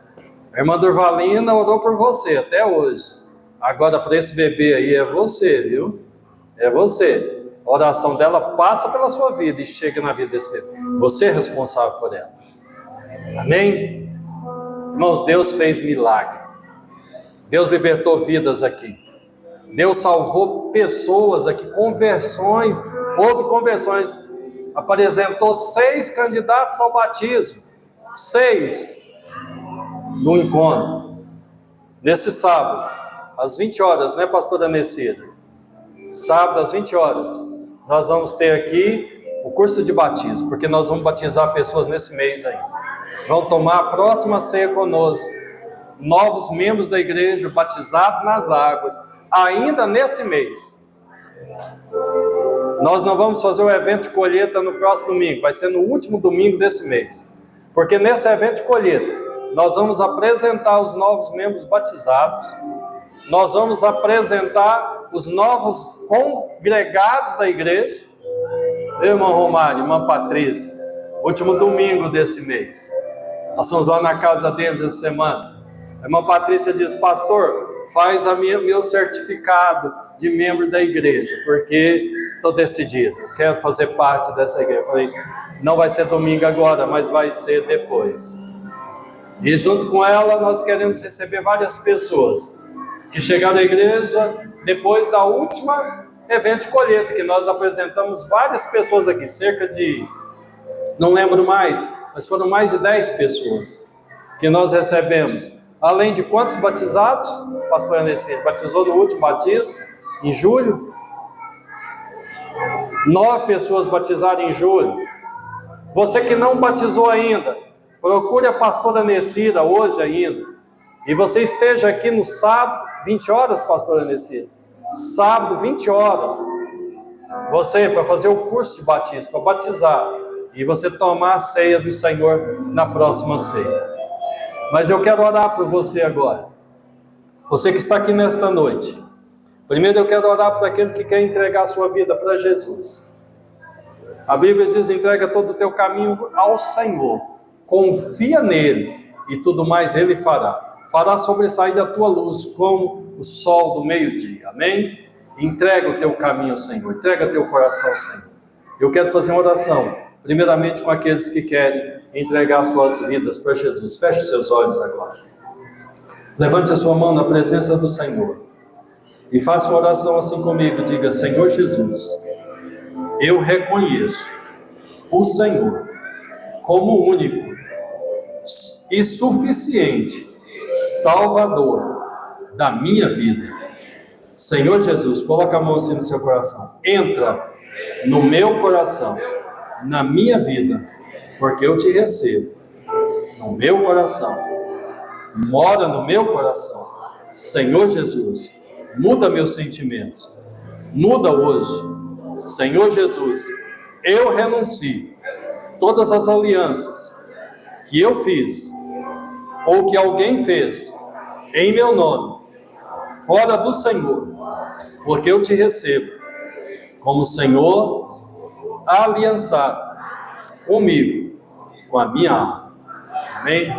A irmã Durvalina orou por você até hoje. Agora, para esse bebê aí, é você, viu? É você. A oração dela passa pela sua vida e chega na vida desse bebê. Você é responsável por ela. Amém? Irmãos, Deus fez milagre. Deus libertou vidas aqui. Deus salvou pessoas aqui, conversões. Houve conversões. Apresentou 6 candidatos ao batismo. 6 no encontro. Nesse sábado, às 20 horas, né, pastora Nessida? Sábado, às 20 horas, nós vamos ter aqui o curso de batismo, porque nós vamos batizar pessoas nesse mês ainda. Vão tomar a próxima ceia conosco. Novos membros da igreja batizados nas águas, ainda nesse mês. Nós não vamos fazer o evento de colheita no próximo domingo, vai ser no último domingo desse mês. Porque nesse evento de colheita, nós vamos apresentar os novos membros batizados, nós vamos apresentar os novos congregados da igreja. Irmão Romário, irmã Patrícia, último domingo desse mês. Nós vamos lá na casa deles essa semana. A irmã Patrícia diz, pastor, faz meu certificado de membro da igreja, porque estou decidido, quero fazer parte dessa igreja. Eu falei, não vai ser domingo agora, mas vai ser depois. E junto com ela nós queremos receber várias pessoas que chegaram à igreja depois da última evento de colheita, que nós apresentamos várias pessoas aqui, cerca de, não lembro mais, mas foram mais de 10 pessoas que nós recebemos. Além de quantos batizados? O pastor Anessir batizou no último batismo, em julho. 9 pessoas batizaram em julho. Você que não batizou ainda, procure a pastora Anessira hoje ainda. E você esteja aqui no sábado, 20 horas, pastora Anessira. Sábado, 20 horas. Você, para fazer o curso de batismo, para batizar. E você tomar a ceia do Senhor na próxima ceia. Mas eu quero orar por você agora. Você que está aqui nesta noite. Primeiro eu quero orar por aquele que quer entregar a sua vida para Jesus. A Bíblia diz, entrega todo o teu caminho ao Senhor. Confia nele e tudo mais ele fará. Fará sobressair da tua luz como o sol do meio-dia. Amém? Entrega o teu caminho ao Senhor. Entrega teu coração ao Senhor. Eu quero fazer uma oração. Primeiramente com aqueles que querem entregar suas vidas para Jesus. Feche os seus olhos agora. Levante a sua mão na presença do Senhor. E faça uma oração assim comigo. Diga, Senhor Jesus, eu reconheço o Senhor como único e suficiente Salvador da minha vida. Senhor Jesus, coloca a mão assim no seu coração. Entra no meu coração, na minha vida, porque eu te recebo no meu coração. Mora no meu coração. Senhor Jesus, muda meus sentimentos. Muda hoje. Senhor Jesus, eu renuncio todas as alianças que eu fiz ou que alguém fez em meu nome, fora do Senhor, porque eu te recebo como Senhor aliançado comigo, com a minha alma. Amém?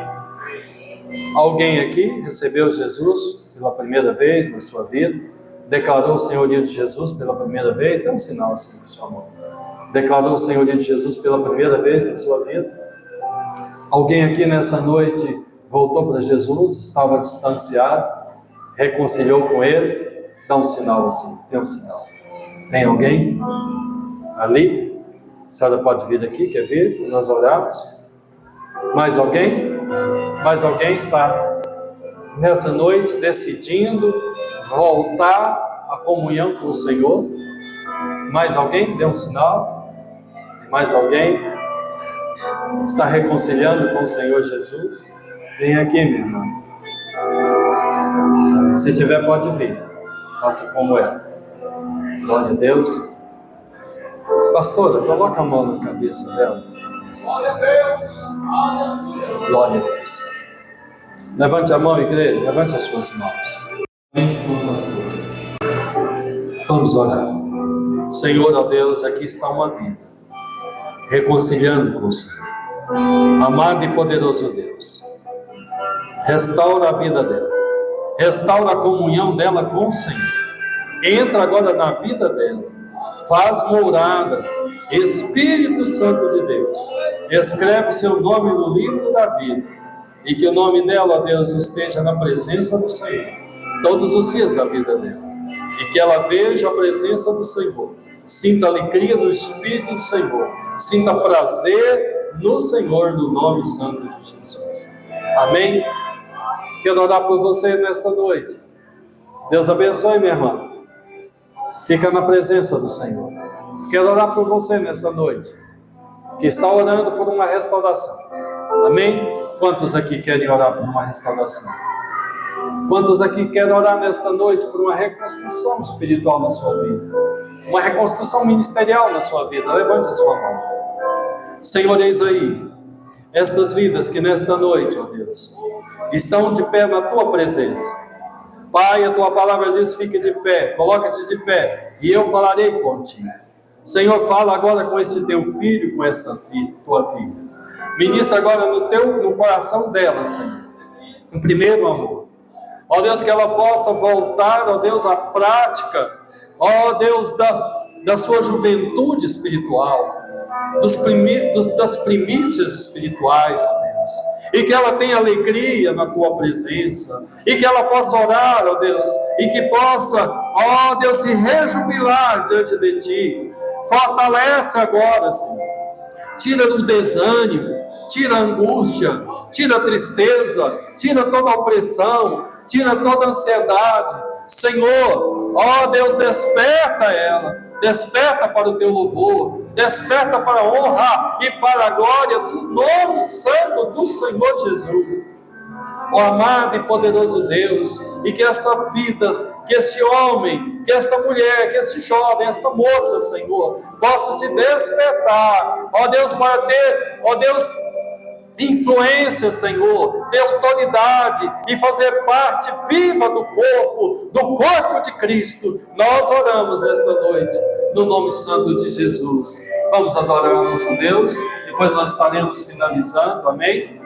Alguém aqui recebeu Jesus pela primeira vez na sua vida? declarou o senhorio de Jesus pela primeira vez? Dê um sinal assim com sua mão. Declarou o senhorio de Jesus pela primeira vez na sua vida? Alguém aqui nessa noite voltou para Jesus, estava distanciado, reconciliou com Ele? Dá um sinal assim, dê um sinal. Tem alguém ali? A senhora pode vir aqui, quer vir? Nós oramos. Mais alguém? Mais alguém está nessa noite decidindo voltar à comunhão com o Senhor? Mais alguém? Dê um sinal. Mais alguém está reconciliando com o Senhor Jesus? Vem aqui, minha irmã. Se tiver, pode vir. Faça como é. Glória a Deus. Pastora, coloca a mão na cabeça dela. Glória a Deus. Glória a Deus. Levante a mão, igreja. Levante as suas mãos. Vamos orar. Senhor, ó Deus, aqui está uma vida reconciliando com o Senhor. Amado e poderoso Deus, restaura a vida dela, restaura a comunhão dela com o Senhor. Entra agora na vida dela, faz morada, Espírito Santo de Deus, escreve seu nome no livro da vida, e que o nome dela, ó Deus, esteja na presença do Senhor todos os dias da vida dela, e que ela veja a presença do Senhor, sinta alegria no Espírito do Senhor, sinta prazer no Senhor, no nome santo de Jesus. Amém? Quero orar por você nesta noite. Deus abençoe, minha irmã. Fica na presença do Senhor. Quero orar por você nessa noite, que está orando por uma restauração. Amém? Quantos aqui querem orar por uma restauração? Quantos aqui querem orar nesta noite por uma reconstrução espiritual na sua vida? Uma reconstrução ministerial na sua vida? Levante a sua mão. Senhor, eis aí estas vidas que nesta noite, ó Deus, estão de pé na Tua presença. Pai, a Tua palavra diz, fique de pé, coloca-te de pé, e eu falarei contigo. Senhor, fala agora com este Teu filho, com esta Tua filha. Ministra agora no coração dela, Senhor, o primeiro amor. Ó Deus, que ela possa voltar, ó Deus, à prática, ó Deus, da sua juventude espiritual, das primícias espirituais, ó Deus, e que ela tenha alegria na Tua presença, e que ela possa orar, ó Deus, e que possa, ó Deus, se rejubilar diante de Ti. Fortalece agora, Senhor, tira o desânimo, tira a angústia, tira a tristeza, tira toda a opressão, tira toda a ansiedade. Senhor, ó Deus, desperta ela, desperta para o Teu louvor, desperta para a honra e para a glória do nome santo do Senhor Jesus. Ó amado e poderoso Deus, e que esta vida, que este homem, que esta mulher, que este jovem, esta moça, Senhor, possa se despertar, ó Deus, para ter, ó Deus, influência, Senhor, ter autoridade e fazer parte viva do corpo de Cristo. Nós oramos nesta noite, no nome santo de Jesus. Vamos adorar o nosso Deus, depois nós estaremos finalizando, amém?